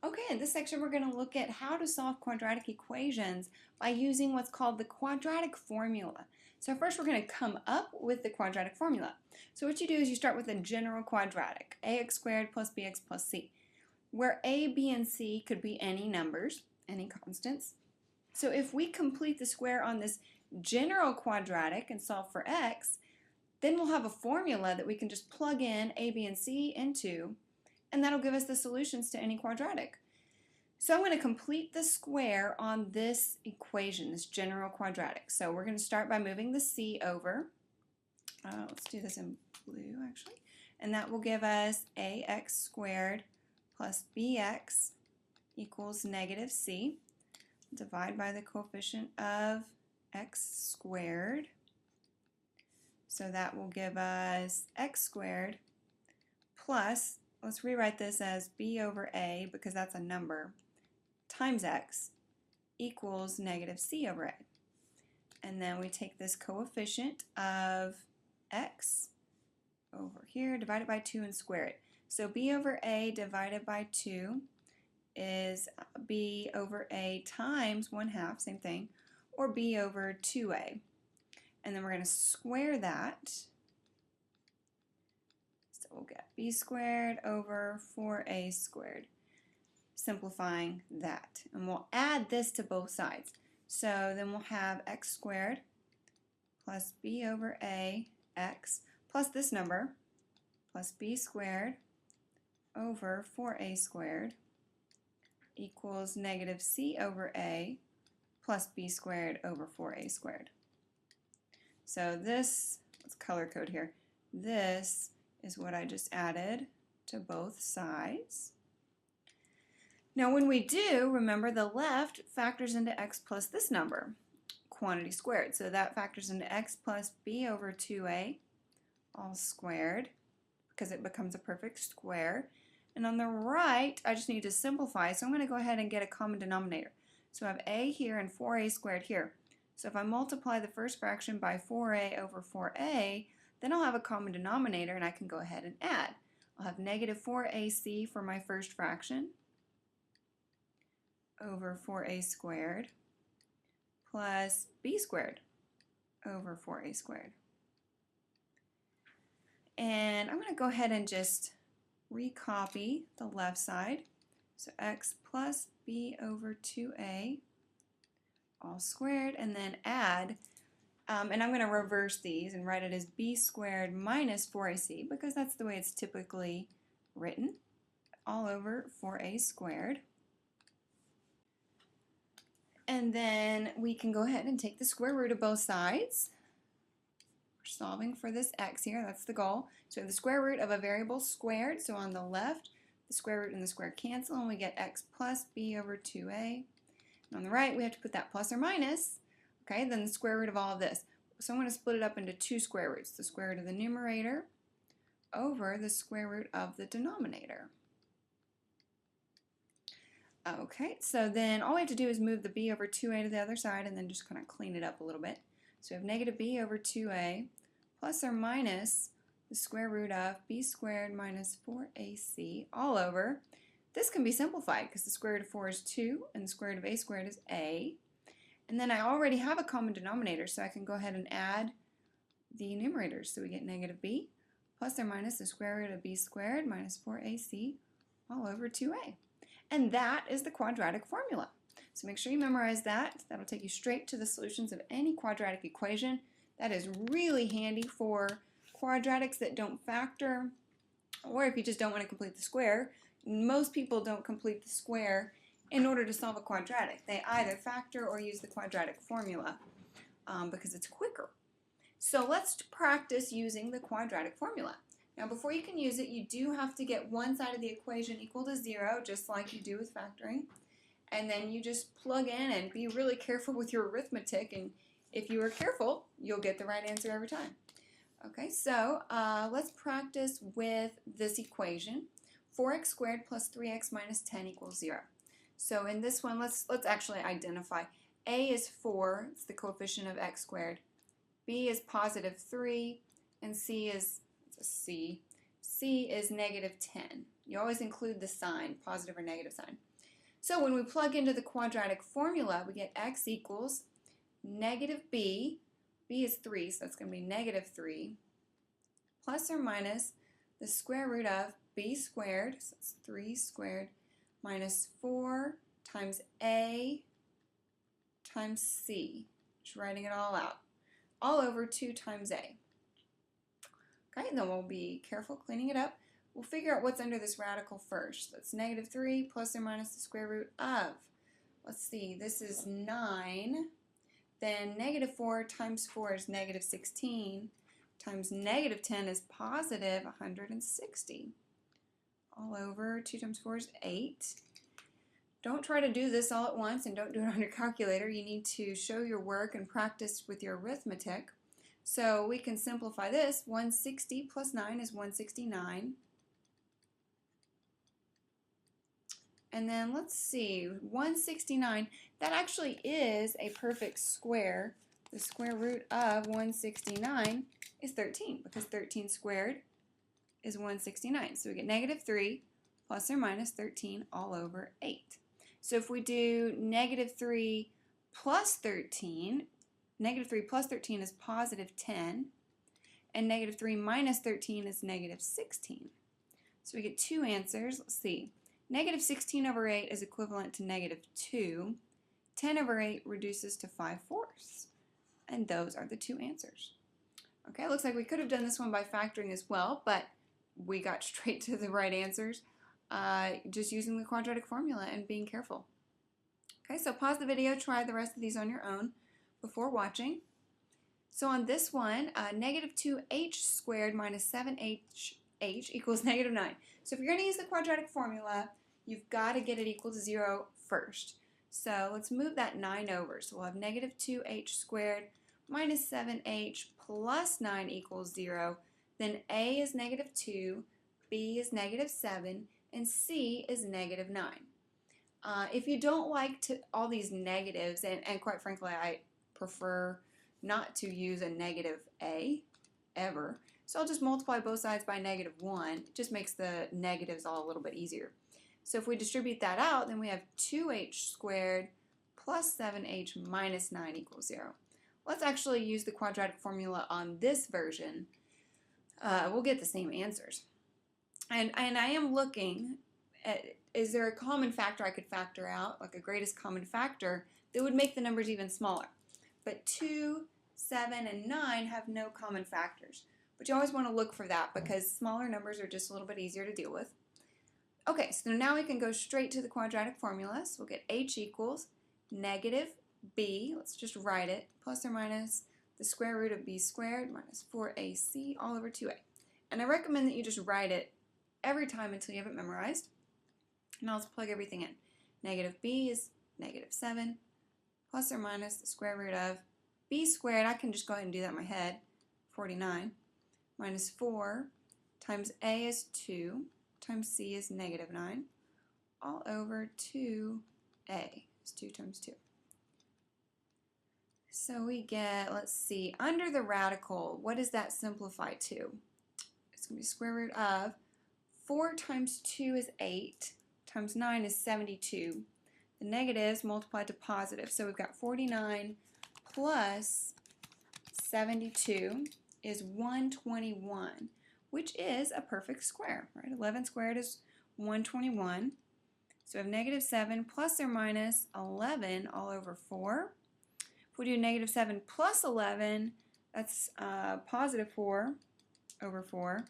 Okay, in this section we're going to look at how to solve quadratic equations by using what's called the quadratic formula. So first we're going to come up with the quadratic formula. So what you do is you start with a general quadratic, ax squared plus bx plus c, where a, b, and c could be any numbers, any constants. So if we complete the square on this general quadratic and solve for x, then we'll have a formula that we can just plug in a, b, and c into, and that'll give us the solutions to any quadratic. So I'm going to complete the square on this equation, this general quadratic. So we're going to start by moving the c over. Let's do this in blue actually. And that will give us ax squared plus bx equals negative c. Divide by the coefficient of x squared. So that will give us x squared plus, let's rewrite this as b over a because that's a number, times x equals negative c over a. And then we take this coefficient of x over here, divide it by 2 and square it. So b over a divided by 2 is b over a times 1/2, same thing, or b over 2a. And then we're going to square that. So we'll get b squared over 4a squared, simplifying that. And we'll add this to both sides. So then we'll have x squared plus b over a x plus this number plus b squared over 4a squared equals negative c over a plus b squared over 4a squared. So this, let's color code here, this is what I just added to both sides. Now when we do, remember the left factors into x plus this number, quantity squared. So that factors into x plus b over 2a all squared because it becomes a perfect square. And on the right, I just need to simplify, so I'm going to go ahead and get a common denominator. So I have a here and 4a squared here. So if I multiply the first fraction by 4a over 4a, then I'll have a common denominator and I can go ahead and add. I'll have negative 4ac for my first fraction over 4a squared plus b squared over 4a squared. And I'm going to go ahead and just recopy the left side. So x plus b over 2a all squared, and then add, and I'm going to reverse these and write it as b squared minus 4ac because that's the way it's typically written, all over 4a squared. And then we can go ahead and take the square root of both sides. We're solving for this x here, that's the goal. So we have the square root of a variable squared, so on the left, the square root and the square cancel, and we get x plus b over 2a. And on the right, we have to put that plus or minus, okay, then the square root of all of this. So I'm going to split it up into two square roots, the square root of the numerator over the square root of the denominator. Okay, so then all we have to do is move the b over 2a to the other side and then just kind of clean it up a little bit. So we have negative b over 2a plus or minus the square root of b squared minus 4ac all over. This can be simplified because the square root of 4 is 2 and the square root of a squared is a. And then I already have a common denominator, so I can go ahead and add the numerators. So we get negative b plus or minus the square root of b squared minus 4ac all over 2a. And that is the quadratic formula. So make sure you memorize that. That'll take you straight to the solutions of any quadratic equation. That is really handy for quadratics that don't factor, or if you just don't want to complete the square. Most people don't complete the square in order to solve a quadratic. They either factor or use the quadratic formula because it's quicker. So let's practice using the quadratic formula. Now before you can use it, you do have to get one side of the equation equal to 0, just like you do with factoring. And then you just plug in and be really careful with your arithmetic, and if you are careful, you'll get the right answer every time. Okay, so let's practice with this equation. 4x squared plus 3x minus 10 equals 0. So in this one, let's actually identify. A is 4, it's the coefficient of x squared. B is positive 3, and C is, C is negative 10. You always include the sign, positive or negative sign. So when we plug into the quadratic formula, we get x equals negative b. B is 3, so that's going to be negative 3, plus or minus the square root of b squared, so it's 3 squared, minus 4 times a times c. Just writing it all out. All over 2 times a. Okay, then we'll be careful cleaning it up. We'll figure out what's under this radical first. That's negative 3 plus or minus the square root of. Let's see, this is 9. Then negative 4 times 4 is negative 16. Times negative 10 is positive 160. All over 2 times 4 is 8. Don't try to do this all at once and don't do it on your calculator. You need to show your work and practice with your arithmetic. So we can simplify this. 160 plus 9 is 169. And then let's see, 169, that actually is a perfect square. The square root of 169 is 13 because 13 squared is 169. So we get negative 3 plus or minus 13 all over 8. So if we do negative 3 plus 13, negative 3 plus 13 is positive 10, and negative 3 minus 13 is negative 16. So we get two answers. Let's see. Negative 16 over 8 is equivalent to negative 2. 10 over 8 reduces to 5/4. And those are the two answers. Okay, looks like we could have done this one by factoring as well, but we got straight to the right answers just using the quadratic formula and being careful. Okay, so pause the video, try the rest of these on your own before watching. So on this one, negative 2h squared minus 7h equals negative 9. So if you're going to use the quadratic formula, you've got to get it equal to 0 first. So let's move that 9 over. So we'll have negative 2h squared minus 7h plus 9 equals 0. Then a is negative 2, b is negative 7, and c is negative 9. If you don't like all these negatives, and quite frankly I prefer not to use a negative a ever, so I'll just multiply both sides by negative 1. It just makes the negatives all a little bit easier. So if we distribute that out, then we have 2h squared plus 7h minus 9 equals 0. Let's actually use the quadratic formula on this version. We'll get the same answers. And I am looking at, is there a common factor I could factor out, like a greatest common factor, that would make the numbers even smaller? But 2, 7, and 9 have no common factors. But you always want to look for that because smaller numbers are just a little bit easier to deal with. Okay, so now we can go straight to the quadratic formula. So we'll get h equals negative b, let's just write it, plus or minus the square root of b squared minus 4ac all over 2a. And I recommend that you just write it every time until you have it memorized. Now let's plug everything in. Negative b is negative 7, plus or minus the square root of b squared, I can just go ahead and do that in my head, 49, minus 4 times a is 2, times c is negative 9, all over 2a is 2 times 2. So we get, let's see, under the radical, what does that simplify to? It's going to be square root of 4 times 2 is 8, times 9 is 72. The negatives multiplied to positive, so we've got 49 plus 72 is 121, which is a perfect square, right? 11 squared is 121. So we have negative 7 plus or minus 11 all over 4. If we do negative 7 plus 11, that's positive 4 over 4.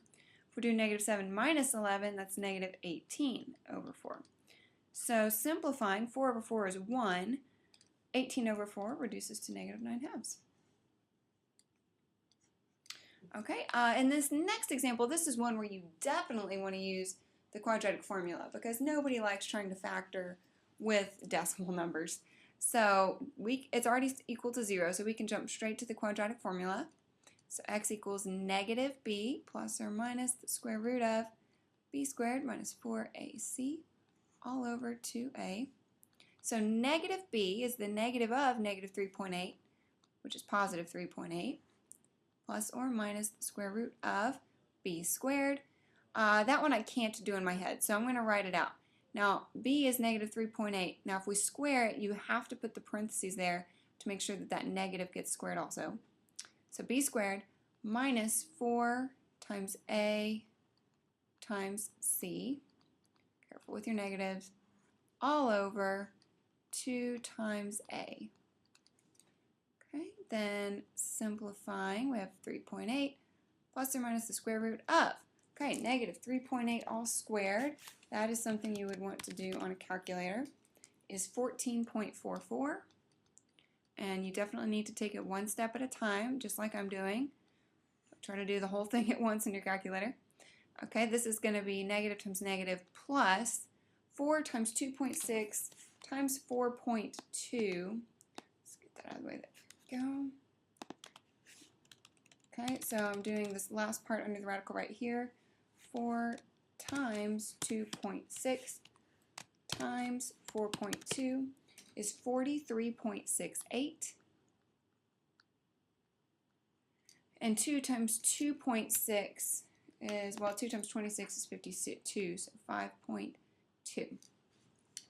If we do negative 7 minus 11, that's negative 18 over 4. So simplifying, 4 over 4 is 1. 18 over 4 reduces to negative 9/2. Okay, in this next example, this is one where you definitely want to use the quadratic formula because nobody likes trying to factor with decimal numbers. So it's already equal to 0, so we can jump straight to the quadratic formula. So x equals negative b plus or minus the square root of b squared minus 4ac all over 2a. So negative b is the negative of negative 3.8, which is positive 3.8, plus or minus the square root of b squared. That one I can't do in my head, so I'm going to write it out. Now, b is negative 3.8. Now, if we square it, you have to put the parentheses there to make sure that that negative gets squared also. So b squared minus 4 times a times c, careful with your negatives, all over 2 times a. Okay, then simplifying, we have 3.8 plus or minus the square root of, okay, negative 3.8 all squared. That is something you would want to do on a calculator, is 14.44. And you definitely need to take it one step at a time, just like I'm doing. Try to do the whole thing at once in your calculator. Okay, this is going to be negative times negative plus 4 times 2.6 times 4.2. Let's get that out of the way. There we go. Okay, so I'm doing this last part under the radical right here. 4 times 2.6 times 4.2 is 43.68. And 2 times 2.6 is, well, 2 times 26 is 52, so 5.2.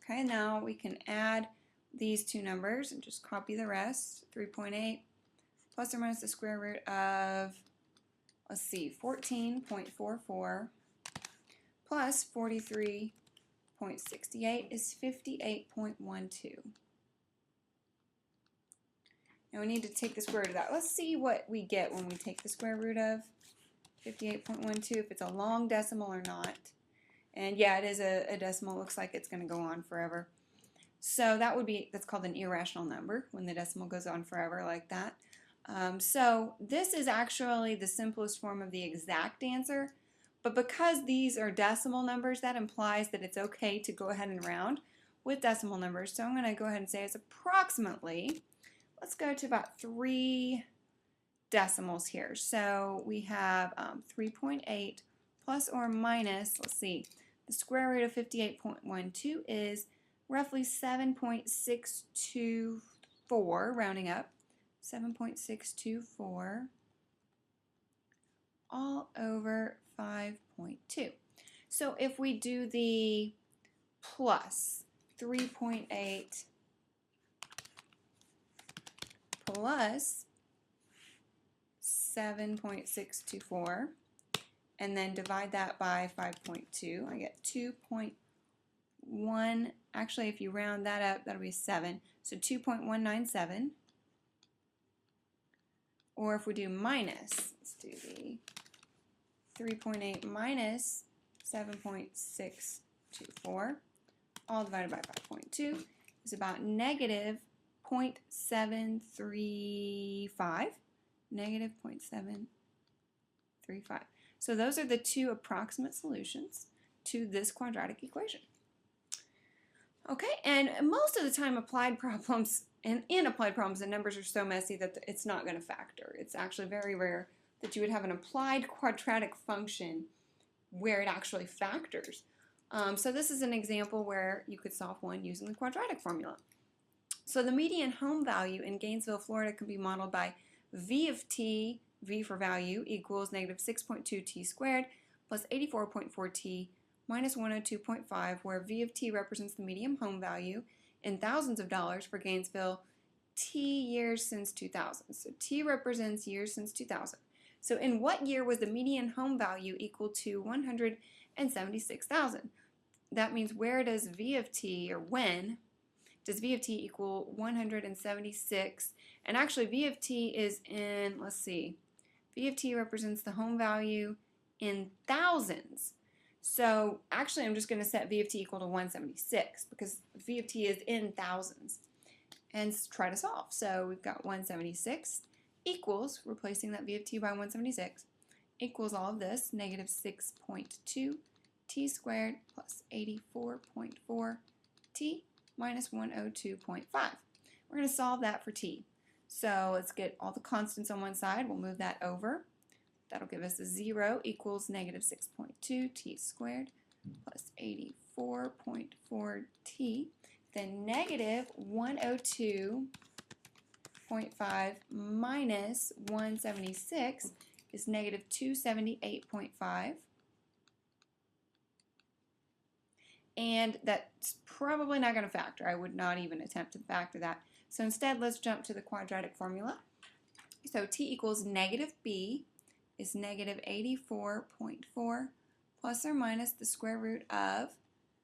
Okay, now we can add these two numbers and just copy the rest. 3.8 plus or minus the square root of, let's see, 14.44 plus 43.68 is 58.12. Now we need to take the square root of that. Let's see what we get when we take the square root of 58.12, if it's a long decimal or not. And yeah, it is a decimal. It looks like it's going to go on forever. So that would be, that's called an irrational number, when the decimal goes on forever like that. So this is actually the simplest form of the exact answer, but because these are decimal numbers, that implies that it's okay to go ahead and round with decimal numbers. So I'm going to go ahead and say it's approximately, let's go to about 3 decimals here. So we have 3.8 plus or minus, let's see, the square root of 58.12 is roughly 7.624, rounding up, 7.624 all over 5.2. So if we do the plus 3.8 plus 7.624 and then divide that by 5.2, I get 2.1, actually if you round that up, that'll be 7, so 2.197. Or if we do minus, let's do the 3.8 minus 7.624, all divided by 5.2, is about negative 0.735, negative 0.735. So those are the two approximate solutions to this quadratic equation. Okay, and most of the time applied problems, and in applied problems, the numbers are so messy that it's not going to factor. It's actually very rare that you would have an applied quadratic function where it actually factors. So this is an example where you could solve one using the quadratic formula. So the median home value in Gainesville, Florida can be modeled by V of t, V for value, equals negative 6.2 t squared plus 84.4 t minus 102.5, where V of t represents the median home value in thousands of dollars for Gainesville, t years since 2000. So t represents years since 2000. So in what year was the median home value equal to 176,000? That means where does V of t, or when, does V of t equal 176? And actually V of t is in, let's see, V of t represents the home value in thousands. So actually I'm just going to set V of t equal to 176 because V of t is in thousands. And try to solve. So we've got 176 equals, replacing that V of t by 176, equals all of this, negative 6.2 t squared plus 84.4 t minus 102.5. We're going to solve that for t. So let's get all the constants on one side. We'll move that over. That'll give us a 0 equals negative 6.2 t squared plus 84.4 t. Then negative 102.5 minus 176 is negative 278.5. and that's probably not going to factor. I would not even attempt to factor that. So instead, let's jump to the quadratic formula. So t equals negative b is negative 84.4 plus or minus the square root of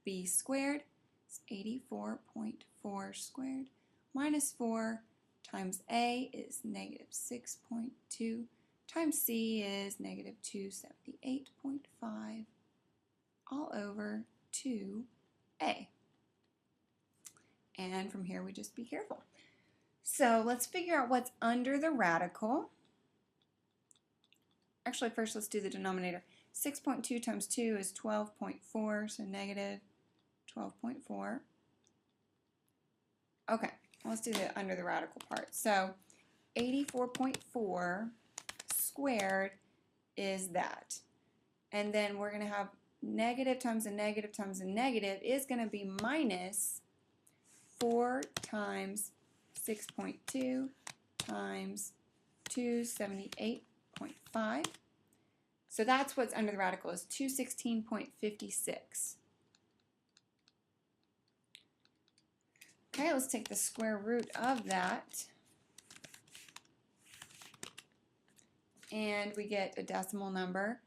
b squared. It's 84.4 squared minus 4 times a is negative 6.2 times c is negative 278.5 all over 2a. And from here we just be careful. So let's figure out what's under the radical. Actually, first let's do the denominator. 6.2 times 2 is 12.4, so negative 12.4. Okay, let's do the under the radical part. So 84.4 squared is that. And then we're going to have negative times a negative times a negative is going to be minus 4 times 6.2 times 278.5. So that's what's under the radical is 216.56. Okay, let's take the square root of that. And we get a decimal number.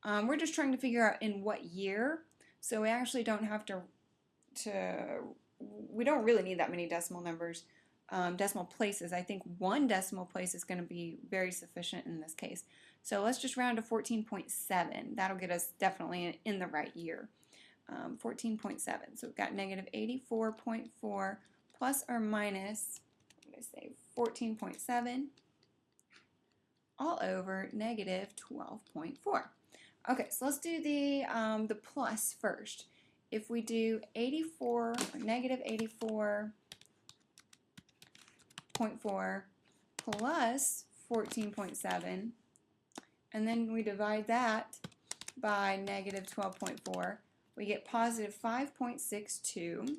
We're just trying to figure out in what year. So we actually don't have we don't really need that many decimal numbers, decimal places. I think one decimal place is going to be very sufficient in this case. So let's just round to 14.7. That'll get us definitely in the right year. 14.7. So we've got negative 84.4 plus or minus, what did I say, 14.7 all over negative 12.4. Okay, so let's do the plus first. If we do 84, or negative 84.4 plus 14.7, and then we divide that by negative 12.4, we get positive 5.62.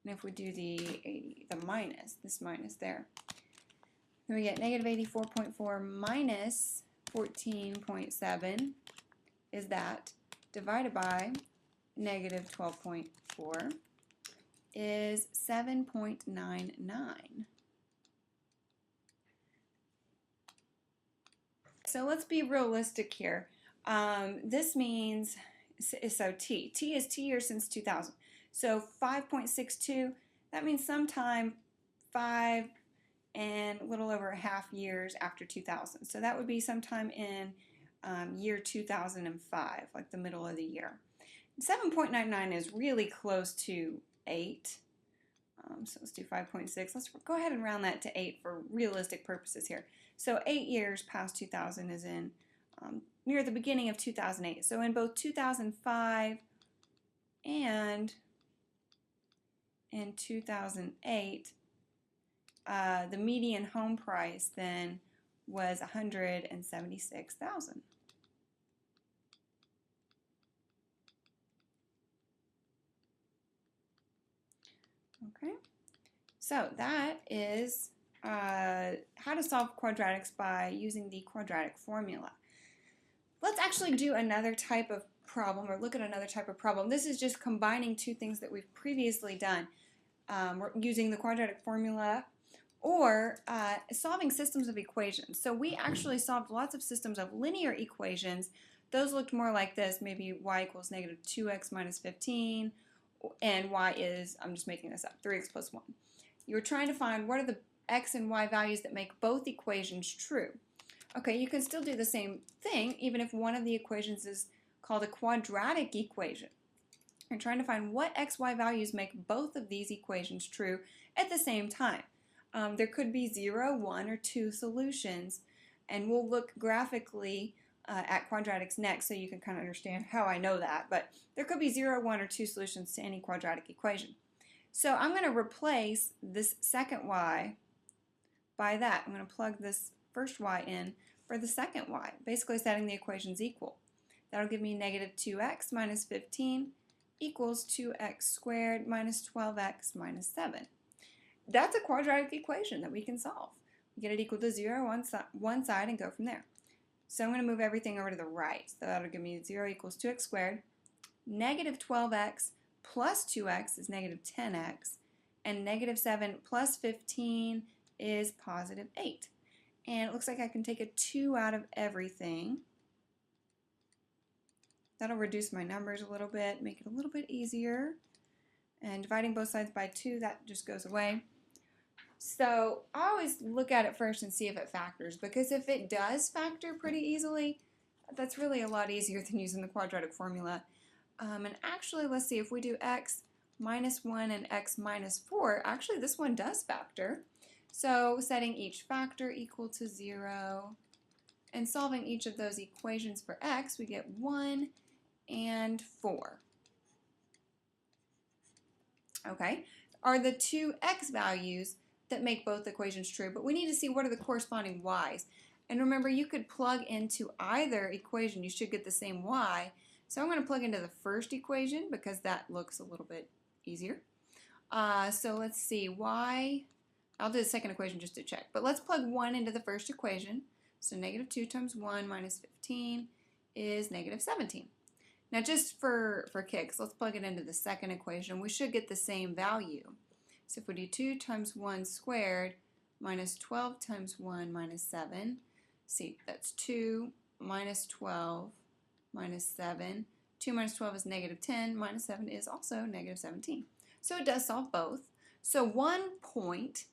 And if we do the minus, this minus there, then we get negative 84.4 minus 14.7 is that, divided by negative 12.4 is 7.99. So let's be realistic here. This means, so T is 2 years since 2000. So 5.62, that means sometime 5 and a little over a half years after 2000. So that would be sometime in year 2005, like the middle of the year. 7.99 is really close to 8. So let's do 5.6. Let's go ahead and round that to 8 for realistic purposes here. So 8 years past 2000 is in near the beginning of 2008. So in both 2005 and in 2008, the median home price then was $176,000. Okay, so that is how to solve quadratics by using the quadratic formula. Let's actually do another type of problem, or look at another type of problem. This is just combining two things that we've previously done. We're using the quadratic formula or solving systems of equations. So we actually solved lots of systems of linear equations. Those looked more like this, maybe y equals negative 2x minus 15, and y is, I'm just making this up, 3x plus 1. You're trying to find what are the x and y values that make both equations true. Okay, you can still do the same thing even if one of the equations is called a quadratic equation. You're trying to find what x, y values make both of these equations true at the same time. There could be 0, 1, or 2 solutions, and we'll look graphically at quadratics next so you can kind of understand how I know that, but there could be 0, 1, or 2 solutions to any quadratic equation. So I'm going to replace this second y by that. I'm going to plug this first y in for the second y, basically setting the equations equal. That'll give me negative 2x minus 15 equals 2x squared minus 12x minus 7. That's a quadratic equation that we can solve. We get it equal to 0 on one side and go from there. So I'm going to move everything over to the right. So that'll give me 0 equals 2x squared negative 12x plus 2x is negative 10x, and negative 7 plus 15 is positive 8. And it looks like I can take a 2 out of everything. That'll reduce my numbers a little bit, make it a little bit easier. And dividing both sides by 2, that just goes away. So I always look at it first and see if it factors, because if it does factor pretty easily, that's really a lot easier than using the quadratic formula. And actually, let's see, if we do x minus 1 and x minus 4, actually this one does factor. So setting each factor equal to 0 and solving each of those equations for x, we get 1 and 4. Okay, are the two x values that make both equations true, but we need to see what are the corresponding y's. And remember, you could plug into either equation, you should get the same y. So I'm going to plug into the first equation because that looks a little bit easier. So let's see, y, I'll do the second equation just to check, but let's plug 1 into the first equation. So negative 2 times 1 minus 15 is negative 17. Now just for kicks, let's plug it into the second equation. We should get the same value. So if we do 2 times 1 squared minus 12 times 1 minus 7, see, that's 2 minus 12 minus 7. 2 minus 12 is negative 10, minus 7 is also negative 17. So it does solve both. So one point,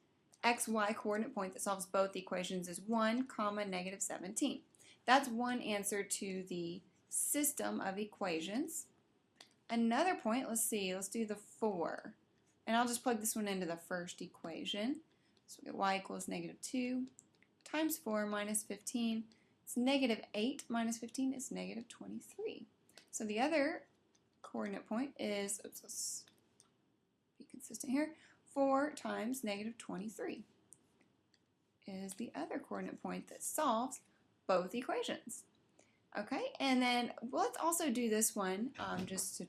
xy coordinate point that solves both equations is 1 comma negative 17. That's one answer to the system of equations. Another point, let's see, let's do the 4. And I'll just plug this one into the first equation. So we get y equals negative 2 times 4 minus 15. It's negative 8 minus 15 is negative 23. So the other coordinate point is, oops, let's be consistent here, 4 times negative 23 is the other coordinate point that solves both equations. Okay, and then let's also do this one just to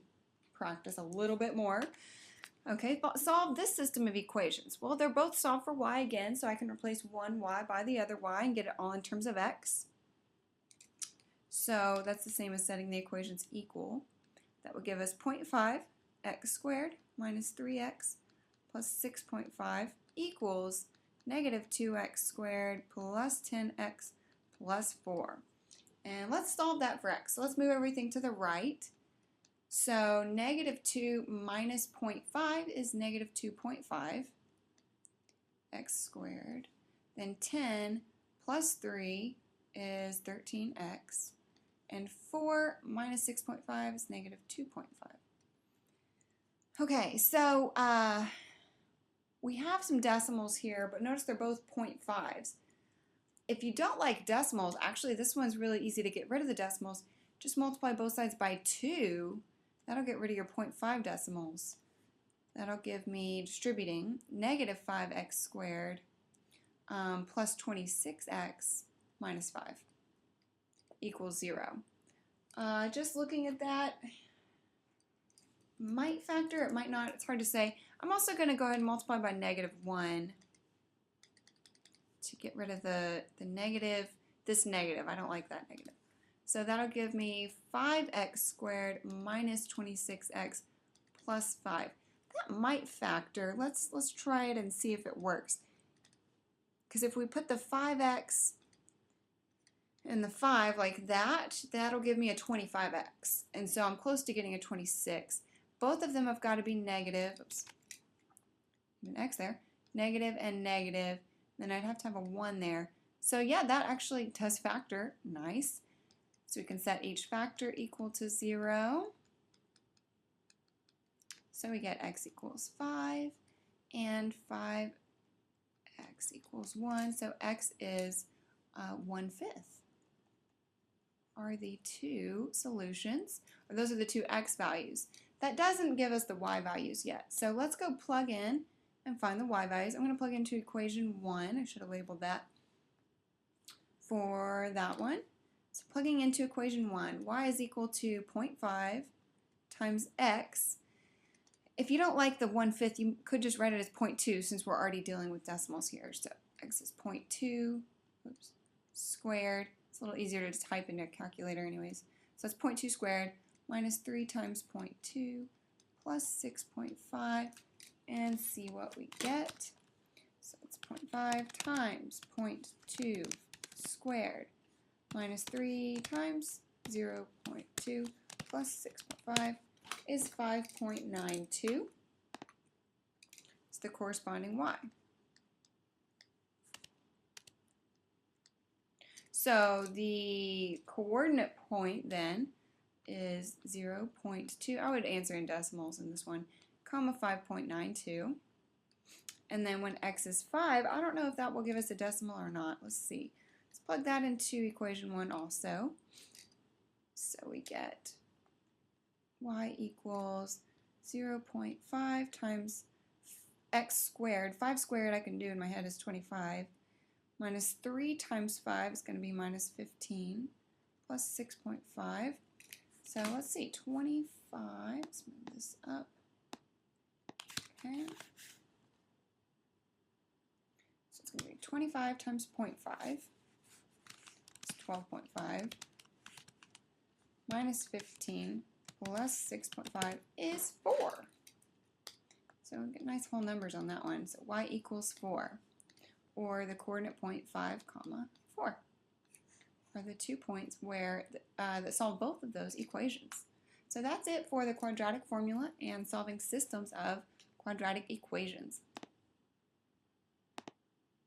practice a little bit more. Okay, solve this system of equations. Well, they're both solved for y again, so I can replace one y by the other y and get it all in terms of x. So that's the same as setting the equations equal. That would give us 0.5 x squared minus 3x plus 6.5 equals negative 2x squared plus 10x plus 4. And let's solve that for x. So let's move everything to the right. So negative 2 minus 0.5 is negative 2.5 x squared. Then 10 plus 3 is 13x. And 4 minus 6.5 is negative 2.5. Okay, so we have some decimals here, but notice they're both 0.5s. If you don't like decimals, actually this one's really easy to get rid of the decimals. Just multiply both sides by 2. That'll get rid of your 0.5 decimals. That'll give me, distributing, negative 5x squared plus 26x minus 5 equals 0. Just looking at that, might factor, it might not, it's hard to say. I'm also going to go ahead and multiply by negative 1 to get rid of the negative, this negative. I don't like that negative. So that'll give me 5x squared minus 26x plus 5. That might factor. Let's try it and see if it works. Because if we put the 5x and the 5 like that, that'll give me a 25x. And so I'm close to getting a 26. Both of them have got to be negative. Oops. An x there. Negative and negative. Then I'd have to have a 1 there. So yeah, that actually does factor. Nice. So we can set each factor equal to 0. So we get x equals 5 and 5x equals 1. So x is 1/5 are the two solutions, or those are the two x values. That doesn't give us the y values yet. So let's go plug in and find the y values. I'm going to plug into equation 1. I should have labeled that for that one. So plugging into equation 1, y is equal to 0.5 times x. If you don't like the 1/5, you could just write it as 0.2 since we're already dealing with decimals here. So x is 0.2 squared. It's a little easier to type in a calculator anyways. So it's 0.2 squared minus 3 times 0.2 plus 6.5 and see what we get. So it's 0.5 times 0.2 squared minus 3 times 0.2 plus 6.5 is 5.92. It's the corresponding y. So the coordinate point then is 0.2. I would answer in decimals in this one, comma 5.92. And then when x is 5, I don't know if that will give us a decimal or not. Let's see. Let's plug that into equation 1 also. So we get y equals 0.5 times x squared. 5 squared I can do in my head is 25. Minus 3 times 5 is going to be minus 15 plus 6.5. So let's see, 25. Let's move this up. Okay. So it's going to be 25 times 0.5. It's 12.5. Minus 15 plus 6.5 is 4. So we get nice whole numbers on that one. So y equals 4. Or the coordinate point 5, comma 4 are the 2 points where that solve both of those equations. So that's it for the quadratic formula and solving systems of quadratic equations.